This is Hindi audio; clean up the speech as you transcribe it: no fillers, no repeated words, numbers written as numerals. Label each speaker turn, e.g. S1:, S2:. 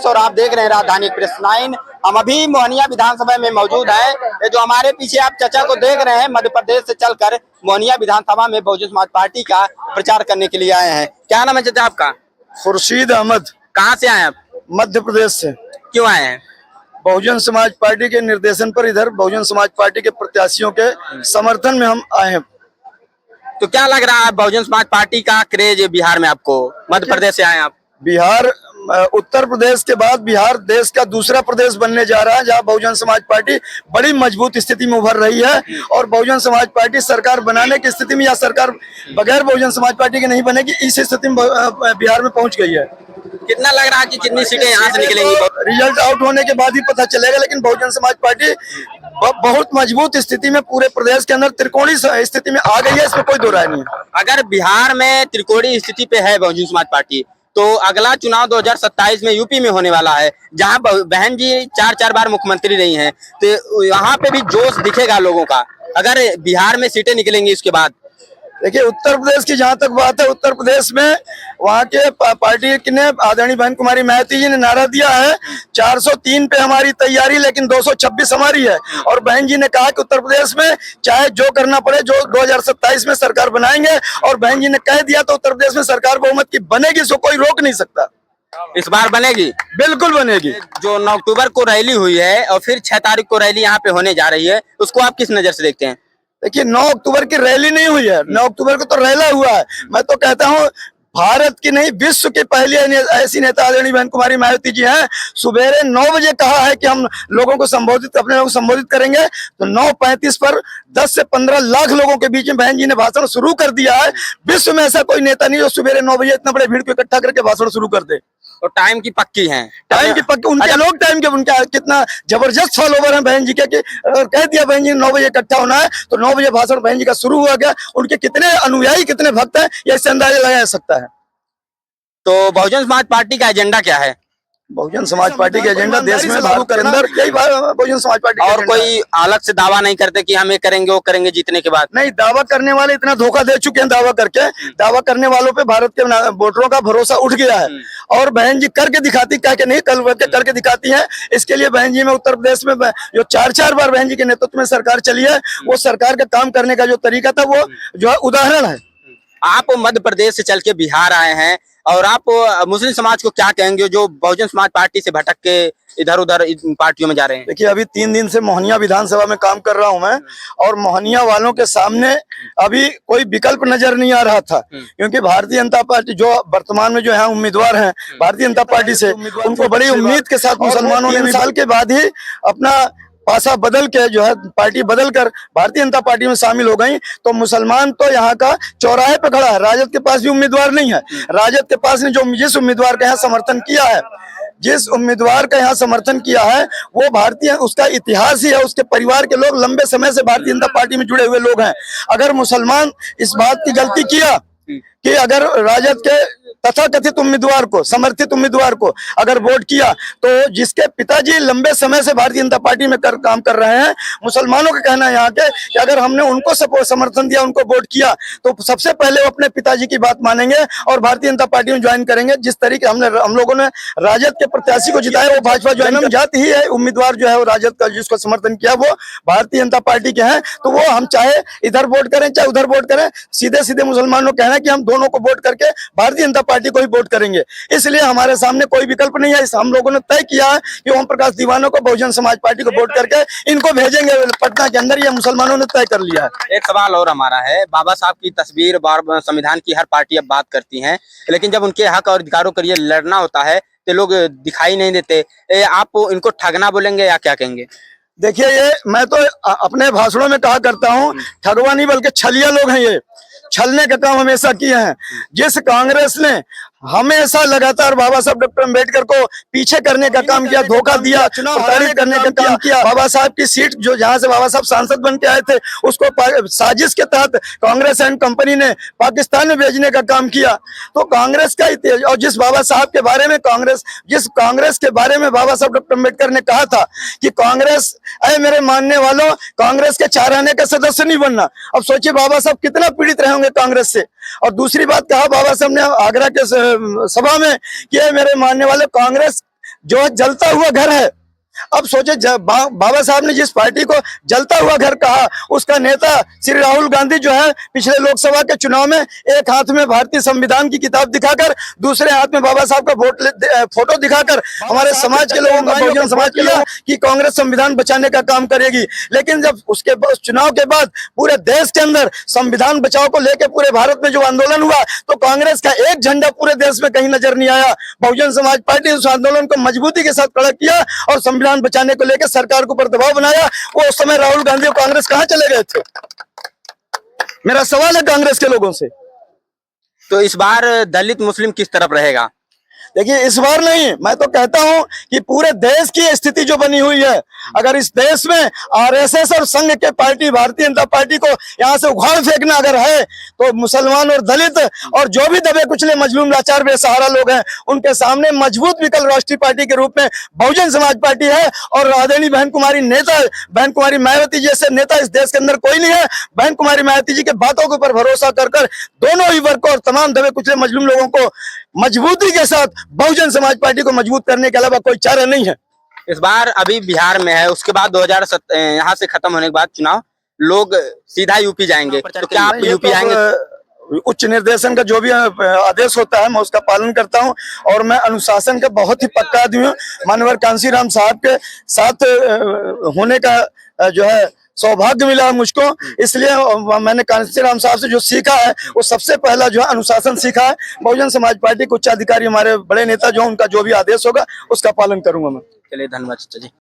S1: और आप देख रहे हैं राजधानी एक्सप्रेस 9। हम अभी मोहनिया विधानसभा में मौजूद हैं। ये जो हमारे पीछे आप चचा को देख रहे हैं, मध्य प्रदेश से चलकर मोहनिया विधानसभा में बहुजन समाज पार्टी का प्रचार करने के लिए आए हैं। क्या नाम है चचा आपका?
S2: खुर्शीद अहमद।
S1: कहाँ से आए आप?
S2: मध्य प्रदेश से।
S1: क्यों आए हैं?
S2: बहुजन समाज पार्टी के निर्देशन पर इधर बहुजन समाज पार्टी के प्रत्याशियों के समर्थन में हम आए हैं।
S1: तो क्या लग रहा है बहुजन समाज पार्टी का क्रेज बिहार में आपको? मध्य प्रदेश से आए आप।
S2: बिहार उत्तर प्रदेश के बाद बिहार देश का दूसरा प्रदेश बनने जा रहा है जहां बहुजन समाज पार्टी बड़ी मजबूत स्थिति में उभर रही है। और बहुजन समाज पार्टी सरकार बनाने की स्थिति में या सरकार बगैर बहुजन समाज पार्टी के नहीं बनेगी, इस स्थिति में बिहार में पहुंच गई है।
S1: कितना लग रहा है कि कितनी सीटें यहाँ से निकलेंगी?
S2: रिजल्ट आउट होने के बाद ही पता चलेगा, लेकिन बहुजन समाज पार्टी बहुत मजबूत स्थिति में पूरे प्रदेश के अंदर त्रिकोणीय स्थिति में आ गई है, इसमें कोई दो राय नहीं है।
S1: अगर बिहार में त्रिकोणीय स्थिति पे है बहुजन समाज पार्टी, तो अगला चुनाव 2027 में यूपी में होने वाला है, जहां बहन जी 4 बार मुख्यमंत्री रही हैं, तो यहाँ पे भी जोश दिखेगा लोगों का अगर बिहार में सीटें निकलेंगी उसके बाद।
S2: देखिए, उत्तर प्रदेश की जहां तक बात है, उत्तर प्रदेश में वहां के पार्टी ने आदरणीय बहन कुमारी महती जी ने नारा दिया है 403 पे हमारी तैयारी, लेकिन 226 हमारी है। और बहन जी ने कहा कि उत्तर प्रदेश में चाहे जो करना पड़े, जो 2027 में सरकार बनाएंगे। और बहन जी ने कह दिया तो उत्तर प्रदेश में सरकार बहुमत की बनेगी, इसको कोई रोक नहीं सकता।
S1: इस बार बनेगी?
S2: बिल्कुल बनेगी।
S1: जो 9 अक्टूबर को रैली हुई है और फिर 6 तारीख को रैली यहाँ पे होने जा रही है, उसको आप किस नजर से देखते हैं?
S2: देखिए, 9 अक्टूबर की रैली नहीं हुई है, 9 अक्टूबर को तो रैला हुआ है। मैं तो कहता हूँ भारत की नहीं, विश्व की पहली ऐसी नेता आदरणीय बहन कुमारी मायावती जी हैं। सुबेरे 9 बजे कहा है कि हम लोगों को अपने लोगों को संबोधित करेंगे, तो 9:35 पर 10 से 15 लाख लोगों के बीच में बहन जी ने भाषण शुरू कर दिया है। विश्व में ऐसा कोई नेता नहीं जो सुबेरे 9 बजे इतना बड़े भीड़ को इकट्ठा करके भाषण शुरू कर दे।
S1: और टाइम की पक्की है,
S2: टाइम की पक्की उनके लोग टाइम के, उनका कितना जबरदस्त फॉलोवर है बहन जी के कि कह दिया बहन जी 9 बजे इकट्ठा होना है, तो 9 बजे भाषण बहन जी का शुरू हुआ गया। उनके कितने अनुयायी, कितने भक्त हैं, ये इससे अंदाजा लगाया जा सकता है।
S1: तो बहुजन समाज पार्टी का एजेंडा क्या है?
S2: बहुजन समाज पार्टी का एजेंडा देश में भारत के अंदर यही बहुजन समाज पार्टी।
S1: और कोई अलग से दावा नहीं करते कि हम ये करेंगे वो करेंगे जीतने के बाद?
S2: नहीं, दावा करने वाले इतना धोखा दे चुके हैं। दावा करके, दावा करने वालों पे भारत के वोटरों का भरोसा उठ गया है। और बहन जी करके दिखाती, कह के नहीं, कल करके दिखाती है। इसके लिए बहन जी में उत्तर प्रदेश में जो 4 बार बहन जी के नेतृत्व में सरकार चली है, वो सरकार का काम करने का जो तरीका था, वो जो है उदाहरण है।
S1: आप मध्य प्रदेश से चल के बिहार आए हैं, और आप मुस्लिम समाज को क्या कहेंगे जो बहुजन समाज पार्टी से भटक के इधर उधर पार्टियों में जा रहे हैं?
S2: देखिए, अभी 3 दिन से मोहनिया विधानसभा में काम कर रहा हूं मैं, और मोहनिया वालों के सामने अभी कोई विकल्प नजर नहीं आ रहा था। क्योंकि भारतीय जनता पार्टी जो वर्तमान में जो है उम्मीदवार हैं भारतीय जनता पार्टी से, उनको बड़ी उम्मीद के साथ मुसलमानों ने 3 साल के बाद ही अपना पासा बदल के जो है पार्टी बदल कर भारतीय जनता पार्टी में शामिल हो गई। तो मुसलमान तो यहाँ का चौराहे पे खड़ा है। राजद के पास भी उम्मीदवार नहीं है। राजद के पास ने जिस उम्मीदवार का यहाँ समर्थन किया है, जिस उम्मीदवार का यहाँ समर्थन किया है, वो भारतीय, उसका इतिहास ही है। उसके परिवार के लोग लंबे समय से भारतीय जनता पार्टी में जुड़े हुए लोग हैं। अगर मुसलमान इस बात की गलती किया कि अगर राजद के तथाकथित उम्मीदवार को, समर्थित उम्मीदवार को अगर वोट किया, तो जिसके पिताजी लंबे समय से भारतीय जनता पार्टी में काम कर रहे हैं, मुसलमानों का कहना है यहाँ के कि अगर हमने उनको समर्थन दिया, उनको वोट किया, तो सबसे पहले वो अपने पिताजी की बात मानेंगे और भारतीय जनता पार्टी में ज्वाइन करेंगे। जिस तरीके हम लोगों ने राजद के प्रत्याशी को जिताया, वो भाजपा ज्वाइन जाती ही है। उम्मीदवार जो है वो राजद का जिसको समर्थन किया, वो भारतीय जनता पार्टी के हैं। तो वो हम चाहे इधर वोट करें चाहे उधर वोट करें, सीधे सीधे मुसलमानों का कहना है कि हम दोनों को वोट करके भारतीय जनता पार्टी को ही वोट करेंगे। इसलिए हमारे सामने कोई विकल्प नहीं है। हम लोगों ने तय किया है कि ओम प्रकाश दीवानों को बहुजन समाज पार्टी को वोट करके इनको भेजेंगे पटना के अंदर। ये मुसलमानों ने तय कर लिया है।
S1: एक सवाल और हमारा है, बाबा साहब की तस्वीर संविधान की हर पार्टी अब बात करती है, लेकिन जब उनके हक और अधिकारों के लिए लड़ना होता है तो लोग दिखाई नहीं देते। आप इनको ठगना बोलेंगे या क्या कहेंगे?
S2: देखिए, ये मैं तो अपने भाषणों में कहा करता हूँ, ठगवा नहीं बल्कि छलिया लोग हैं। ये छलने का काम हमेशा किए हैं। जिस कांग्रेस ने हमेशा लगातार बाबा साहब डॉक्टर अम्बेडकर को पीछे करने का काम किया, धोखा दिया, प्रताड़ित करने का काम किया, बाबा साहब की सीट जो जहां से बाबा साहब सांसद बन के आए थे, उसको साजिश के तहत कांग्रेस एंड कंपनी ने पाकिस्तान में भेजने का काम किया। तो कांग्रेस का, और जिस बाबा साहब के बारे में जिस कांग्रेस के बारे में बाबा साहब डॉक्टर अम्बेडकर ने कहा था कि कांग्रेस, अरे मेरे मानने वालों, कांग्रेस के 4 आने का सदस्य नहीं बनना। अब सोचिए बाबा साहब कितना पीड़ित रहे होंगे कांग्रेस से। और दूसरी बात कहा बाबा साहब ने आगरा के सभा में कि मेरे मानने वाले, कांग्रेस जो जलता हुआ घर है। अब सोचे बाबा साहब ने जिस पार्टी को जलता हुआ घर कहा, उसका नेता श्री राहुल गांधी जो है पिछले लोकसभा के चुनाव में एक हाथ में भारतीय संविधान की किताब दिखाकर, दूसरे हाथ में बाबा साहब का फोटो दिखाकर हमारे समाज के लोगों का, बहुजन समाज के लोगों कि कांग्रेस संविधान बचाने का काम करेगी। लेकिन जब उसके चुनाव के बाद पूरे देश के अंदर संविधान बचाओ को लेकर पूरे भारत में जो आंदोलन हुआ, तो कांग्रेस का एक झंडा पूरे देश में कहीं नजर नहीं आया। बहुजन समाज पार्टी उस आंदोलन को मजबूती के साथ खड़ा किया और संविधान बचाने को लेकर सरकार के ऊपर दबाव बनाया। वो उस समय राहुल गांधी और कांग्रेस कहां चले गए थे? मेरा सवाल है कांग्रेस के लोगों से।
S1: तो इस बार दलित मुस्लिम किस तरफ रहेगा?
S2: देखिए, इस बार नहीं, मैं तो कहता हूं कि पूरे देश की स्थिति जो बनी हुई है, अगर इस देश में आरएसएस और संघ के पार्टी भारतीय जनता पार्टी को यहां से उखाड़ फेंकना अगर है, तो मुसलमान और दलित और जो भी दबे कुचले मजलूम लाचार बेसहारा लोग हैं, उनके सामने मजबूत विकल्प राष्ट्रीय पार्टी के रूप में बहुजन समाज पार्टी है। और आदरणीय बहन कुमारी मायावती जैसे नेता इस देश के अंदर कोई नहीं है। बहन कुमारी मायावती जी के बातों के ऊपर भरोसा कर दोनों ही वर्ग को और तमाम दबे कुचले मजलूम लोगों को मजबूती के साथ बहुजन समाज पार्टी को मजबूत करने के अलावा कोई चारा नहीं है।
S1: इस बार अभी बिहार में है, उसके बाद 2007 यहाँ से खत्म होने के बाद चुनाव लोग सीधा यूपी जाएंगे, तो क्या आप यूपी आएंगे?
S2: उच्च निर्देशन का जो भी आदेश होता है मैं उसका पालन करता हूं और मैं अनुशासन का बहुत ही पक्का आदमी हूं। माननीय कांशीराम साहब के साथ होने का जो है सौभाग्य मिला मुझको, इसलिए मैंने कांशीराम साहब से जो सीखा है वो सबसे पहला जो है अनुशासन सीखा है। बहुजन समाज पार्टी के उच्च अधिकारी हमारे बड़े नेता जो उनका जो भी आदेश होगा उसका पालन करूंगा मैं।
S1: चलिए, धन्यवाद चाचा जी।